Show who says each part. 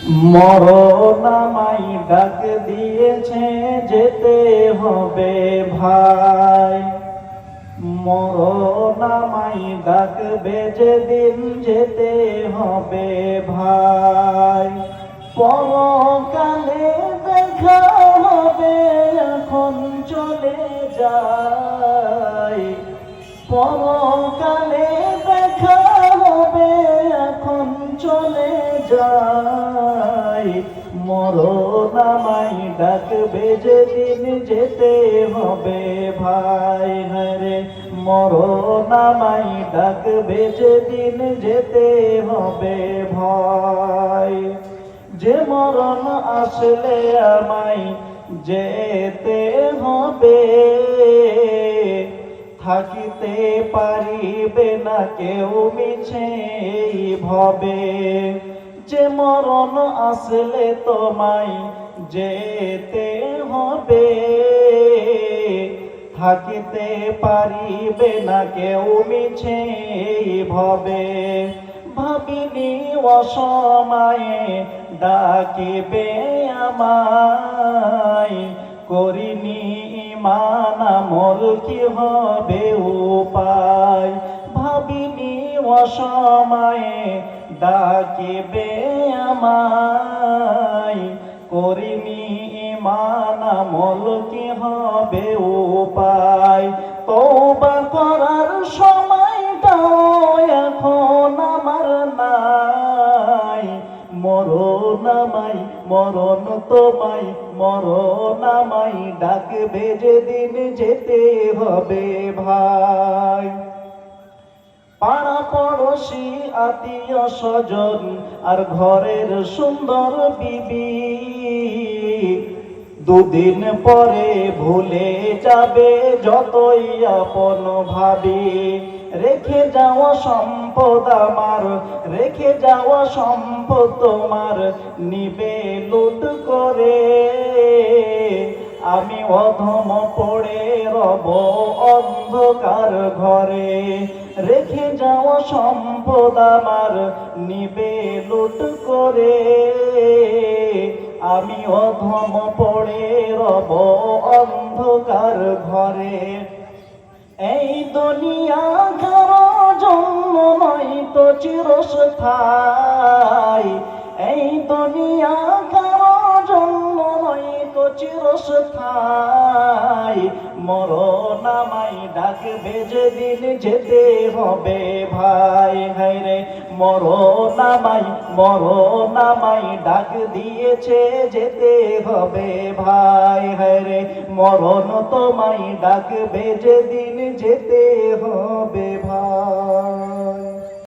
Speaker 1: মরণ আমায় ডাক দিয়েছে যেতে হবে ভাই, মরণ আমায় ডাকবে যেদিন যেতে হবে ভাই। পরকালে দেখা হবে এখন চলে যাই, পরকালে দেখা হবে এখন চলে যাই। মরণ আমায় ডাকবে যেদিন যেতে হবে ভাই, হরে মরণ আমায় ডাকবে যেদিন যেতে হবে ভাই। যে মরণ আসলে আমায় যেতে হবে, থাকিতে পারিবে না কেউ মিছে ভবে। যে মরণ আসলে তোমায় যেতে হবে, থাকিতে পারিবে না কেউ মিছে ভবে। ভাবিনি অসময়ে ডাকিবে আমায়, করিনি ইমান আমল কি হবে উপায়। ভাবিনি অসময়ে ডাকিবে আমায়, করিনি ইমান আমল কি হবে উপায়। তওবা করার সময়টাও এখন আমার নাই, মরণ আমায় মরণ তোমায় মরণ আমায় ডাকবে যেদিন যেতে হবে ভাই। পাড়া পড়শি আত্মীয় স্বজন আর ঘরের সুন্দর বিবি, দুদিন পরে ভুলে যাবে যতই আপন ভাবি। রেখে যাওয়া সম্পদ আমার, রেখে যাওয়া সম্পদ তোমার নিবে লুট করে। আমি অধম পড়ে রব অন্ধকার ঘরে। রেখে যাওয়া সম্পদ আমার নিবে লুট করে, আমি অধম পড়ে রব অন্ধকার ঘরে। এই দুনিয়া কারো জন্য নয় তো চিরস্থায়ী, এই দুনিয়া কারো জন্য নয় তো চিরস্থায়ী। মরণ আমায় ডাকবে যেদিন যেতে হবে ভাই, হায়রে মরণ আমায় ডাক দিয়েছে যেতে হবে ভাই, হায়রে মরণ তোমায় ডাকবে যেদিন যেতে হবে।